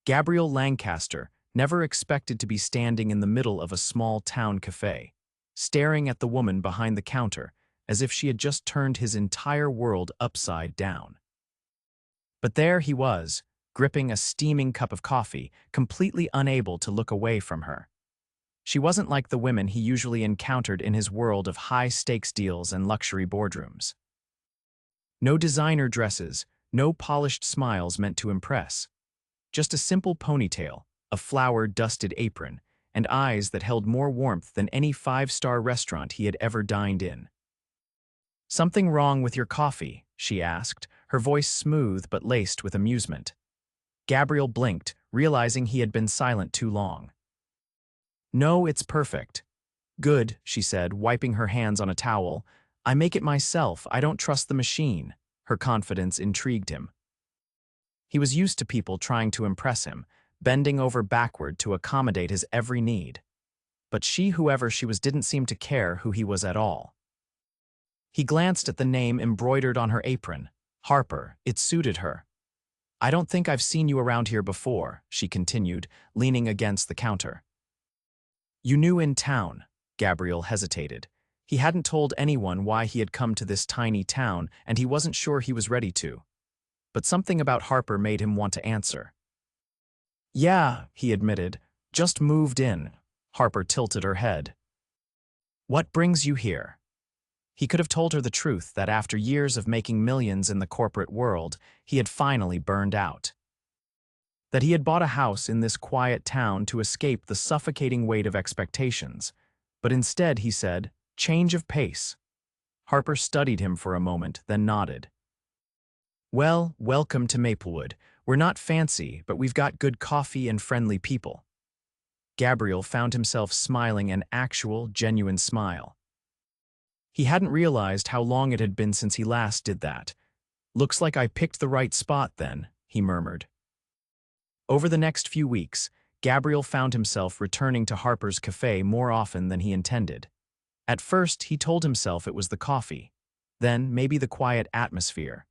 Gabriel Lancaster never expected to be standing in the middle of a small town cafe, staring at the woman behind the counter as if she had just turned his entire world upside down. But there he was, gripping a steaming cup of coffee, completely unable to look away from her. She wasn't like the women he usually encountered in his world of high-stakes deals and luxury boardrooms. No designer dresses, no polished smiles meant to impress. Just a simple ponytail, a flour-dusted apron, and eyes that held more warmth than any five-star restaurant he had ever dined in. "Something wrong with your coffee?" she asked, her voice smooth but laced with amusement. Gabriel blinked, realizing he had been silent too long. "No, it's perfect." "Good," she said, wiping her hands on a towel. "I make it myself, I don't trust the machine." Her confidence intrigued him. He was used to people trying to impress him, bending over backward to accommodate his every need. But she, whoever she was, didn't seem to care who he was at all. He glanced at the name embroidered on her apron. Harper. It suited her. "I don't think I've seen you around here before," she continued, leaning against the counter. "You knew in town." Gabriel hesitated. He hadn't told anyone why he had come to this tiny town, and he wasn't sure he was ready to. But something about Harper made him want to answer. "Yeah," he admitted, "just moved in." Harper tilted her head. "What brings you here?" He could have told her the truth, that after years of making millions in the corporate world, he had finally burned out. That he had bought a house in this quiet town to escape the suffocating weight of expectations. But instead, he said, "Change of pace." Harper studied him for a moment, then nodded. "Well, welcome to Maplewood. We're not fancy, but we've got good coffee and friendly people." Gabriel found himself smiling an actual, genuine smile. He hadn't realized how long it had been since he last did that. "Looks like I picked the right spot then," he murmured. Over the next few weeks, Gabriel found himself returning to Harper's Café more often than he intended. At first, he told himself it was the coffee, then maybe the quiet atmosphere.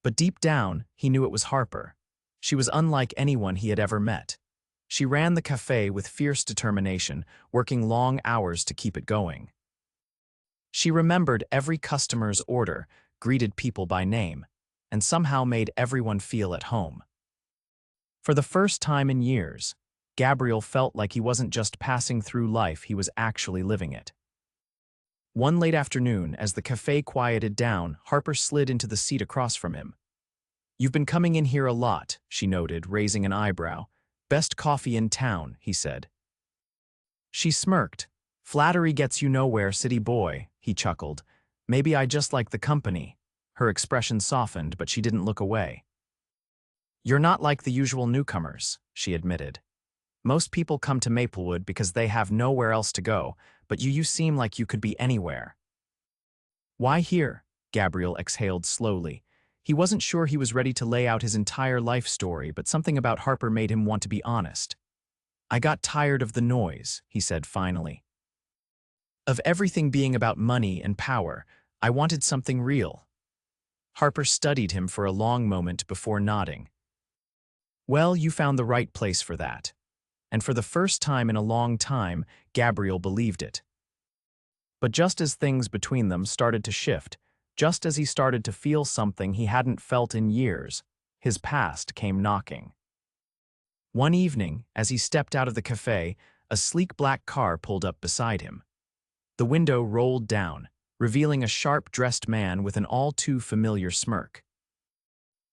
But deep down, he knew it was Harper. She was unlike anyone he had ever met. She ran the café with fierce determination, working long hours to keep it going. She remembered every customer's order, greeted people by name, and somehow made everyone feel at home. For the first time in years, Gabriel felt like he wasn't just passing through life, he was actually living it. One late afternoon, as the café quieted down, Harper slid into the seat across from him. "You've been coming in here a lot," she noted, raising an eyebrow. "Best coffee in town," he said. She smirked. "Flattery gets you nowhere, city boy," he chuckled. "Maybe I just like the company." Her expression softened, but she didn't look away. "You're not like the usual newcomers," she admitted. "Most people come to Maplewood because they have nowhere else to go, but you seem like you could be anywhere." "Why here?" Gabriel exhaled slowly. He wasn't sure he was ready to lay out his entire life story, but something about Harper made him want to be honest. "I got tired of the noise," he said finally. "Of everything being about money and power, I wanted something real." Harper studied him for a long moment before nodding. "Well, you found the right place for that." And for the first time in a long time, Gabriel believed it. But just as things between them started to shift, just as he started to feel something he hadn't felt in years, his past came knocking. One evening, as he stepped out of the café, a sleek black car pulled up beside him. The window rolled down, revealing a sharp-dressed man with an all-too-familiar smirk.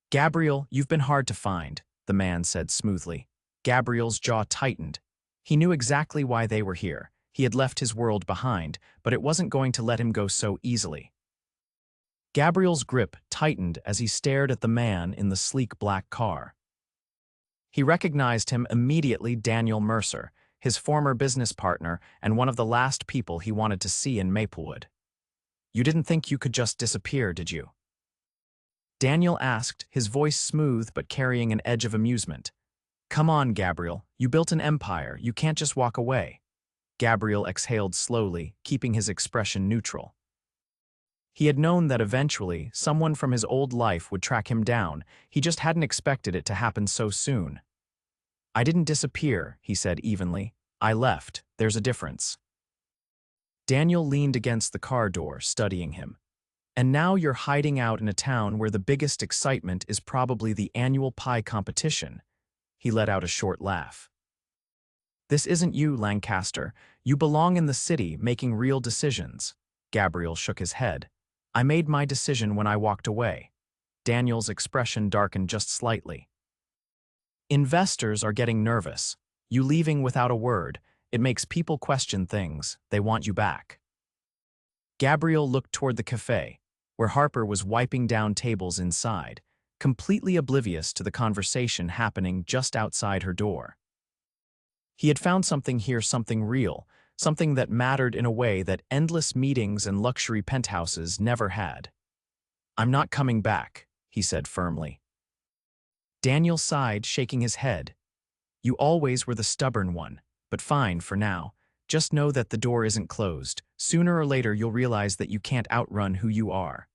"Gabriel, you've been hard to find," the man said smoothly. Gabriel's jaw tightened. He knew exactly why they were here. He had left his world behind, but it wasn't going to let him go so easily. Gabriel's grip tightened as he stared at the man in the sleek black car. He recognized him immediately, Daniel Mercer, his former business partner and one of the last people he wanted to see in Maplewood. "You didn't think you could just disappear, did you?" Daniel asked, his voice smooth but carrying an edge of amusement. "Come on, Gabriel, you built an empire, you can't just walk away." Gabriel exhaled slowly, keeping his expression neutral. He had known that eventually someone from his old life would track him down, he just hadn't expected it to happen so soon. I didn't disappear, he said evenly. I left. There's a difference. Daniel leaned against the car door, studying him. And now you're hiding out in a town where the biggest excitement is probably the annual pie competition. He let out a short laugh. This isn't you, Lancaster. You belong in the city, making real decisions. Gabriel shook his head. I made my decision when I walked away. Daniel's expression darkened just slightly. Investors are getting nervous. You leaving without a word, it makes people question things. They want you back. Gabriel looked toward the cafe, where Harper was wiping down tables inside, completely oblivious to the conversation happening just outside her door. He had found something here, something real, something that mattered in a way that endless meetings and luxury penthouses never had. I'm not coming back, he said firmly. Daniel sighed, shaking his head. You always were the stubborn one, but fine for now. Just know that the door isn't closed. Sooner or later you'll realize that you can't outrun who you are.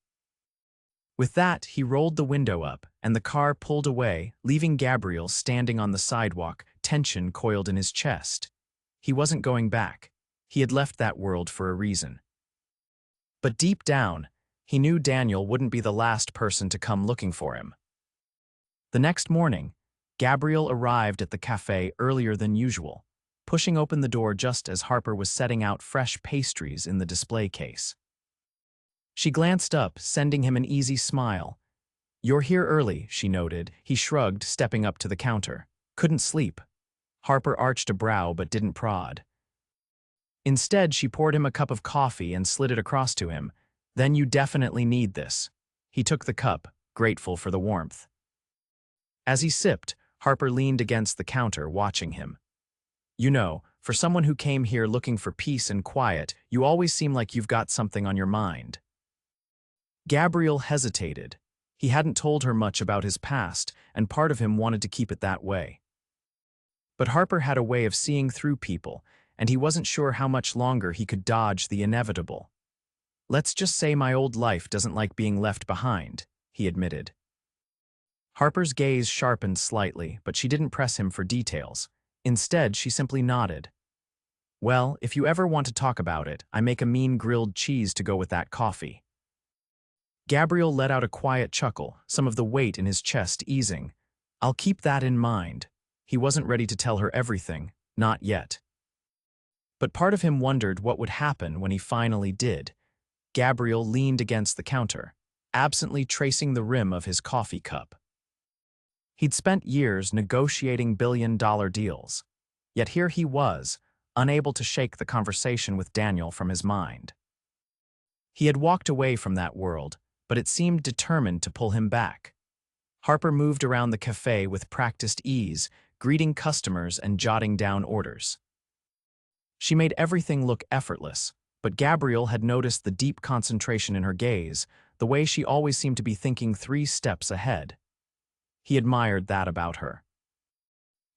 With that, he rolled the window up, and the car pulled away, leaving Gabriel standing on the sidewalk, tension coiled in his chest. He wasn't going back. He had left that world for a reason. But deep down, he knew Daniel wouldn't be the last person to come looking for him. The next morning, Gabriel arrived at the cafe earlier than usual, pushing open the door just as Harper was setting out fresh pastries in the display case. She glanced up, sending him an easy smile. You're here early, she noted. He shrugged, stepping up to the counter. Couldn't sleep. Harper arched a brow but didn't prod. Instead, she poured him a cup of coffee and slid it across to him. Then you definitely need this. He took the cup, grateful for the warmth. As he sipped, Harper leaned against the counter, watching him. You know, for someone who came here looking for peace and quiet, you always seem like you've got something on your mind. Gabriel hesitated. He hadn't told her much about his past, and part of him wanted to keep it that way. But Harper had a way of seeing through people, and he wasn't sure how much longer he could dodge the inevitable. Let's just say my old life doesn't like being left behind, he admitted. Harper's gaze sharpened slightly, but she didn't press him for details. Instead, she simply nodded. Well, if you ever want to talk about it, I make a mean grilled cheese to go with that coffee. Gabriel let out a quiet chuckle, some of the weight in his chest easing. I'll keep that in mind. He wasn't ready to tell her everything, not yet. But part of him wondered what would happen when he finally did. Gabriel leaned against the counter, absently tracing the rim of his coffee cup. He'd spent years negotiating billion-dollar deals, yet here he was, unable to shake the conversation with Daniel from his mind. He had walked away from that world, but it seemed determined to pull him back. Harper moved around the cafe with practiced ease, greeting customers and jotting down orders. She made everything look effortless, but Gabriel had noticed the deep concentration in her gaze, the way she always seemed to be thinking 3 steps ahead. He admired that about her.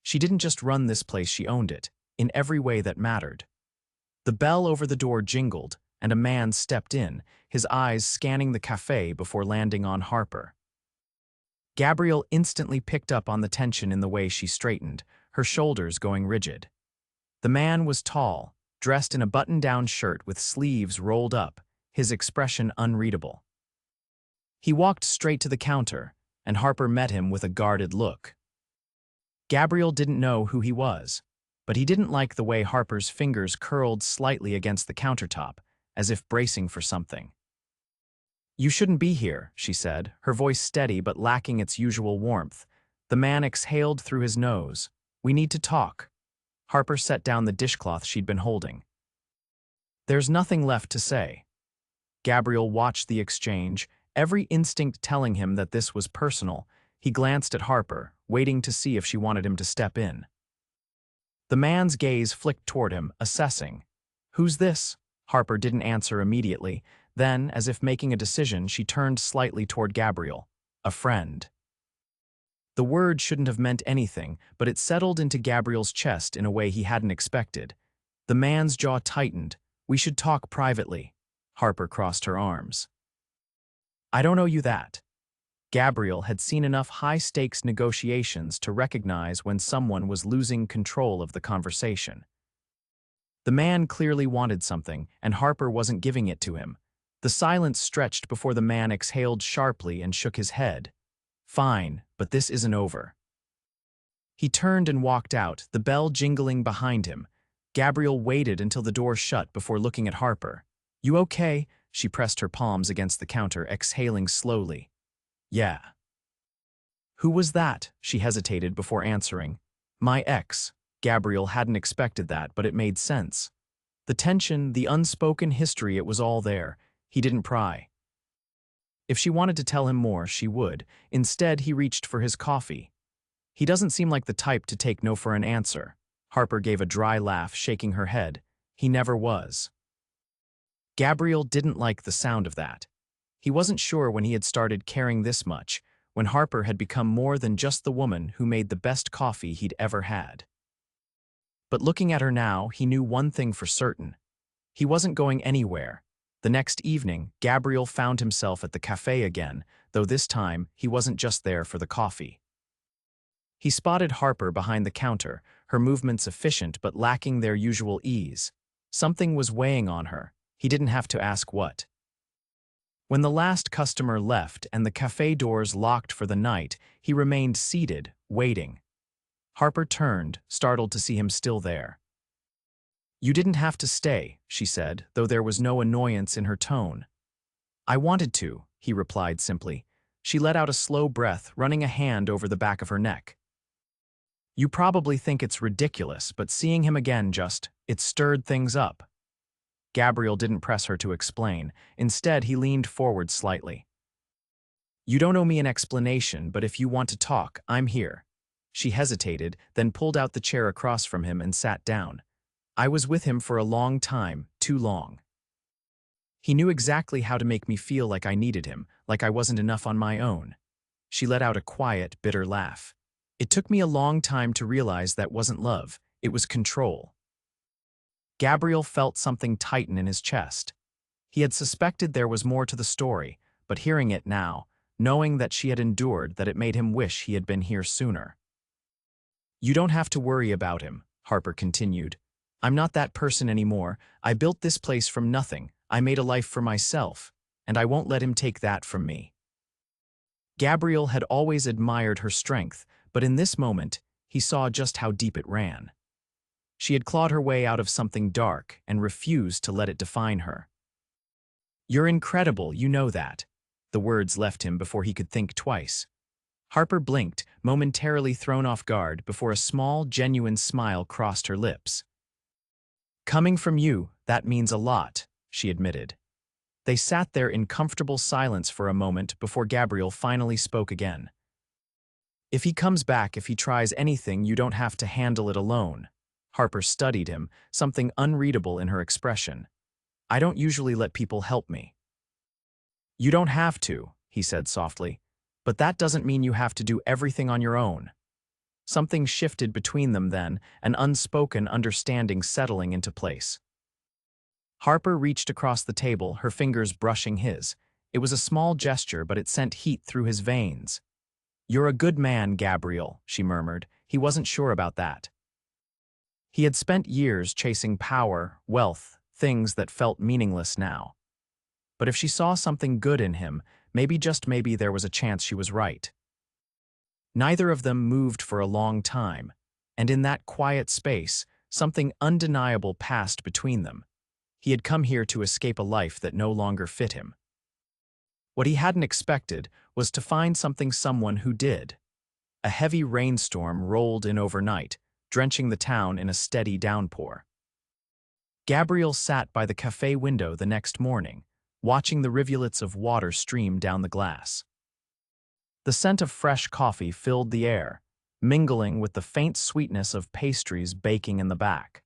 She didn't just run this place, she owned it, in every way that mattered. The bell over the door jingled, and a man stepped in, his eyes scanning the cafe before landing on Harper. Gabriel instantly picked up on the tension in the way she straightened, her shoulders going rigid. The man was tall, dressed in a button-down shirt with sleeves rolled up, his expression unreadable. He walked straight to the counter, and Harper met him with a guarded look. Gabriel didn't know who he was, but he didn't like the way Harper's fingers curled slightly against the countertop, as if bracing for something. You shouldn't be here, she said, her voice steady but lacking its usual warmth. The man exhaled through his nose. We need to talk. Harper set down the dishcloth she'd been holding. There's nothing left to say. Gabriel watched the exchange, every instinct telling him that this was personal. He glanced at Harper, waiting to see if she wanted him to step in. The man's gaze flicked toward him, assessing. Who's this? Harper didn't answer immediately. Then, as if making a decision, she turned slightly toward Gabriel. A friend. The word shouldn't have meant anything, but it settled into Gabriel's chest in a way he hadn't expected. The man's jaw tightened. We should talk privately. Harper crossed her arms. I don't owe you that. Gabriel had seen enough high-stakes negotiations to recognize when someone was losing control of the conversation. The man clearly wanted something, and Harper wasn't giving it to him. The silence stretched before the man exhaled sharply and shook his head. "Fine, but this isn't over." He turned and walked out, the bell jingling behind him. Gabriel waited until the door shut before looking at Harper. "You okay?" She pressed her palms against the counter, exhaling slowly. "Yeah." "Who was that?" She hesitated before answering. "My ex." Gabriel hadn't expected that, but it made sense. The tension, the unspoken history, it was all there. He didn't pry. If she wanted to tell him more, she would. Instead, he reached for his coffee. "He doesn't seem like the type to take no for an answer." Harper gave a dry laugh, shaking her head. "He never was." Gabriel didn't like the sound of that. He wasn't sure when he had started caring this much, when Harper had become more than just the woman who made the best coffee he'd ever had. But looking at her now, he knew one thing for certain. He wasn't going anywhere. The next evening, Gabriel found himself at the cafe again, though this time he wasn't just there for the coffee. He spotted Harper behind the counter, her movements efficient but lacking their usual ease. Something was weighing on her. He didn't have to ask what. When the last customer left and the cafe doors locked for the night, he remained seated, waiting. Harper turned, startled to see him still there. "You didn't have to stay," she said, though there was no annoyance in her tone. "I wanted to," he replied simply. She let out a slow breath, running a hand over the back of her neck. "You probably think it's ridiculous, but seeing him again it stirred things up." Gabriel didn't press her to explain. Instead, he leaned forward slightly. "You don't owe me an explanation, but if you want to talk, I'm here." She hesitated, then pulled out the chair across from him and sat down. "I was with him for a long time, too long. He knew exactly how to make me feel like I needed him, like I wasn't enough on my own." She let out a quiet, bitter laugh. "It took me a long time to realize that wasn't love, it was control." Gabriel felt something tighten in his chest. He had suspected there was more to the story, but hearing it now, knowing that she had endured, that it made him wish he had been here sooner. "You don't have to worry about him," Harper continued. "I'm not that person anymore. I built this place from nothing. I made a life for myself, and I won't let him take that from me." Gabriel had always admired her strength, but in this moment, he saw just how deep it ran. She had clawed her way out of something dark and refused to let it define her. "You're incredible, you know that." The words left him before he could think twice. Harper blinked, momentarily thrown off guard, before a small, genuine smile crossed her lips. "Coming from you, that means a lot," she admitted. They sat there in comfortable silence for a moment before Gabriel finally spoke again. "If he comes back, if he tries anything, you don't have to handle it alone." Harper studied him, something unreadable in her expression. "I don't usually let people help me." "You don't have to," he said softly. "But that doesn't mean you have to do everything on your own." Something shifted between them then, an unspoken understanding settling into place. Harper reached across the table, her fingers brushing his. It was a small gesture, but it sent heat through his veins. "You're a good man, Gabriel," she murmured. He wasn't sure about that. He had spent years chasing power, wealth, things that felt meaningless now. But if she saw something good in him, maybe, just maybe, there was a chance she was right. Neither of them moved for a long time, and in that quiet space, something undeniable passed between them. He had come here to escape a life that no longer fit him. What he hadn't expected was to find someone who did. A heavy rainstorm rolled in overnight, drenching the town in a steady downpour. Gabriel sat by the cafe window the next morning, watching the rivulets of water stream down the glass. The scent of fresh coffee filled the air, mingling with the faint sweetness of pastries baking in the back.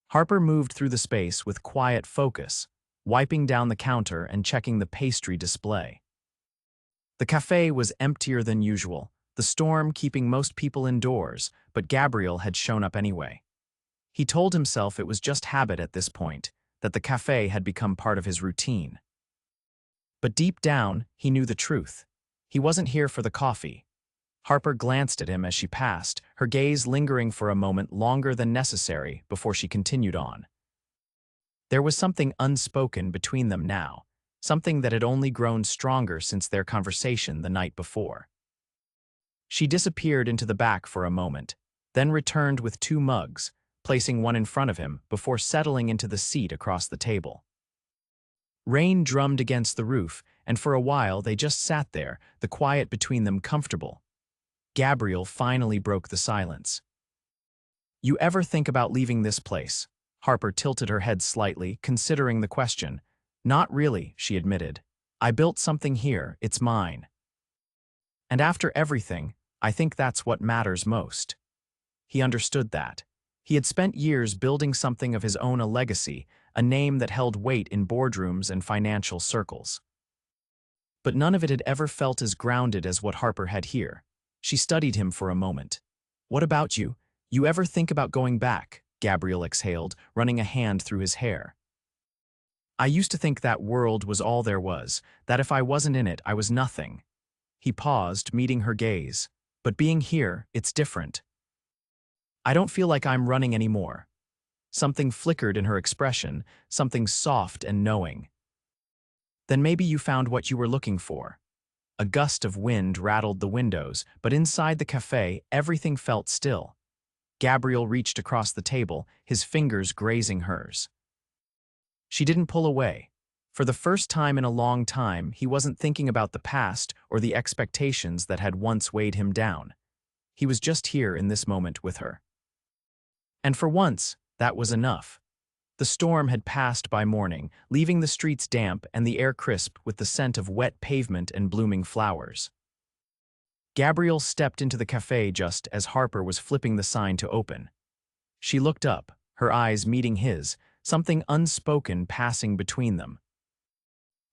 Harper moved through the space with quiet focus, wiping down the counter and checking the pastry display. The cafe was emptier than usual, the storm keeping most people indoors, but Gabriel had shown up anyway. He told himself it was just habit at this point, that the cafe had become part of his routine. But deep down, he knew the truth. He wasn't here for the coffee. Harper glanced at him as she passed, her gaze lingering for a moment longer than necessary before she continued on. There was something unspoken between them now, something that had only grown stronger since their conversation the night before. She disappeared into the back for a moment, then returned with 2 mugs, placing one in front of him before settling into the seat across the table. Rain drummed against the roof, and for a while they just sat there, the quiet between them comfortable. Gabriel finally broke the silence. "You ever think about leaving this place?" Harper tilted her head slightly, considering the question. "Not really," she admitted. "I built something here, it's mine. And after everything, I think that's what matters most." He understood that. He had spent years building something of his own, a legacy, a name that held weight in boardrooms and financial circles. But none of it had ever felt as grounded as what Harper had here. She studied him for a moment. "What about you? You ever think about going back?" Gabriel exhaled, running a hand through his hair. "I used to think that world was all there was, that if I wasn't in it, I was nothing." He paused, meeting her gaze. "But being here, it's different. I don't feel like I'm running anymore." Something flickered in her expression, something soft and knowing. "Then maybe you found what you were looking for." A gust of wind rattled the windows, but inside the cafe, everything felt still. Gabriel reached across the table, his fingers grazing hers. She didn't pull away. For the first time in a long time, he wasn't thinking about the past or the expectations that had once weighed him down. He was just here in this moment with her. And for once, that was enough. The storm had passed by morning, leaving the streets damp and the air crisp with the scent of wet pavement and blooming flowers. Gabriel stepped into the cafe just as Harper was flipping the sign to open. She looked up, her eyes meeting his, something unspoken passing between them.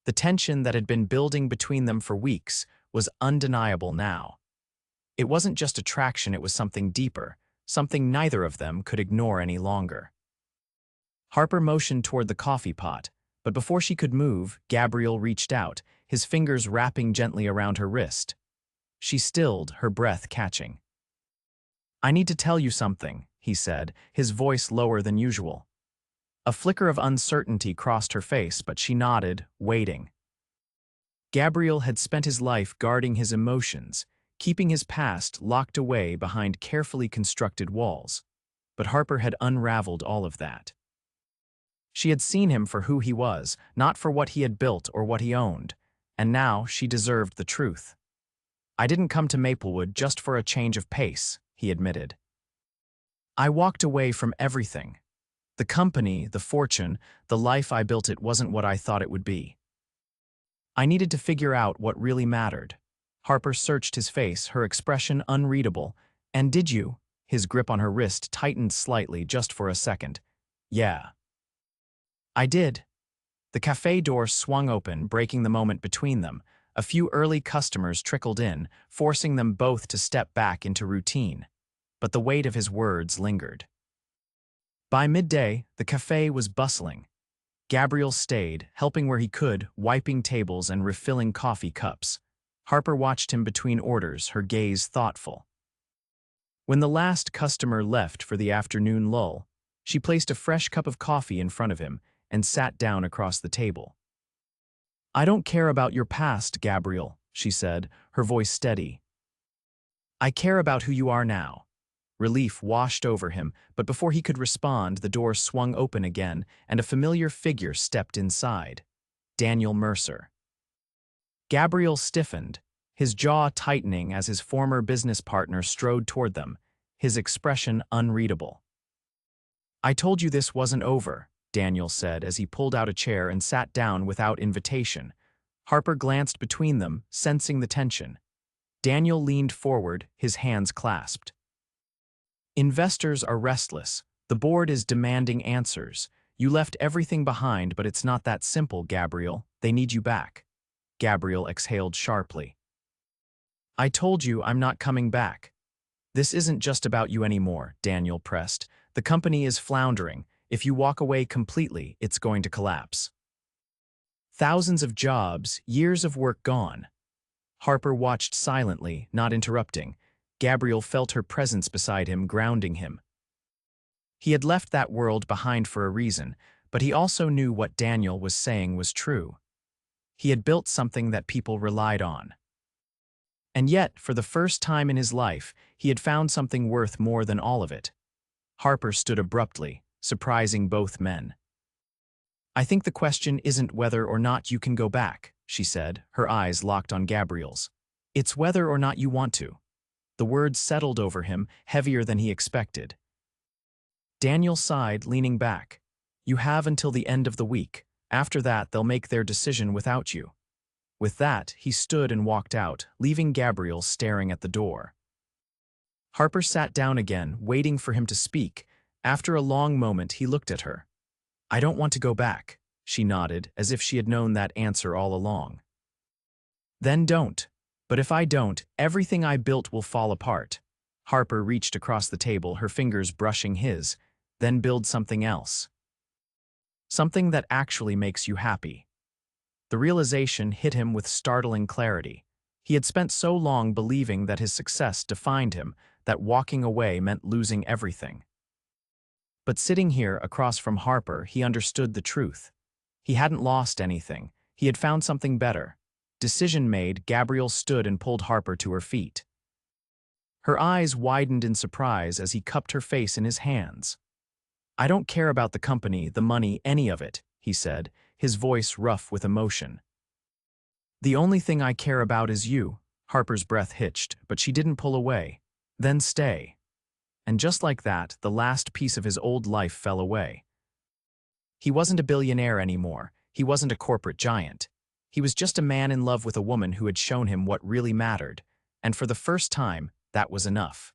The tension that had been building between them for weeks was undeniable now. It wasn't just attraction, it was something deeper, something neither of them could ignore any longer. Harper motioned toward the coffee pot, but before she could move, Gabriel reached out, his fingers wrapping gently around her wrist. She stilled, her breath catching. "I need to tell you something," he said, his voice lower than usual. A flicker of uncertainty crossed her face, but she nodded, waiting. Gabriel had spent his life guarding his emotions, keeping his past locked away behind carefully constructed walls. But Harper had unraveled all of that. She had seen him for who he was, not for what he had built or what he owned, and now she deserved the truth. "I didn't come to Maplewood just for a change of pace," he admitted. "I walked away from everything. The company, the fortune, the life I built, it wasn't what I thought it would be. I needed to figure out what really mattered." Harper searched his face, her expression unreadable. "And did you?" His grip on her wrist tightened slightly just for a second. "Yeah. I did." The cafe door swung open, breaking the moment between them. A few early customers trickled in, forcing them both to step back into routine. But the weight of his words lingered. By midday, the cafe was bustling. Gabriel stayed, helping where he could, wiping tables and refilling coffee cups. Harper watched him between orders, her gaze thoughtful. When the last customer left for the afternoon lull, she placed a fresh cup of coffee in front of him and sat down across the table. "I don't care about your past, Gabriel," she said, her voice steady. "I care about who you are now." Relief washed over him, but before he could respond, the door swung open again, and a familiar figure stepped inside. Daniel Mercer. Gabriel stiffened, his jaw tightening as his former business partner strode toward them, his expression unreadable. "I told you this wasn't over," Daniel said as he pulled out a chair and sat down without invitation. Harper glanced between them, sensing the tension. Daniel leaned forward, his hands clasped. "Investors are restless. The board is demanding answers. You left everything behind, but it's not that simple, Gabriel. They need you back." Gabriel exhaled sharply. "I told you I'm not coming back." "This isn't just about you anymore," Daniel pressed. "The company is floundering. If you walk away completely, it's going to collapse. Thousands of jobs, years of work gone." Harper watched silently, not interrupting. Gabriel felt her presence beside him, grounding him. He had left that world behind for a reason, but he also knew what Daniel was saying was true. He had built something that people relied on. And yet, for the first time in his life, he had found something worth more than all of it. Harper stood abruptly, surprising both men. "I think the question isn't whether or not you can go back," she said, her eyes locked on Gabriel's. "It's whether or not you want to." The words settled over him, heavier than he expected. Daniel sighed, leaning back. "You have until the end of the week. After that, they'll make their decision without you." With that, he stood and walked out, leaving Gabriel staring at the door. Harper sat down again, waiting for him to speak. After a long moment, he looked at her. "I don't want to go back," she nodded, as if she had known that answer all along. "Then don't. But if I don't, everything I built will fall apart." Harper reached across the table, her fingers brushing his. "Then build something else. Something that actually makes you happy." The realization hit him with startling clarity. He had spent so long believing that his success defined him, that walking away meant losing everything. But sitting here across from Harper, he understood the truth. He hadn't lost anything. He had found something better. Decision made, Gabriel stood and pulled Harper to her feet. Her eyes widened in surprise as he cupped her face in his hands. "I don't care about the company, the money, any of it," he said, his voice rough with emotion. "The only thing I care about is you." Harper's breath hitched, but she didn't pull away. "Then stay." And just like that, the last piece of his old life fell away. He wasn't a billionaire anymore. He wasn't a corporate giant. He was just a man in love with a woman who had shown him what really mattered. And for the first time, that was enough.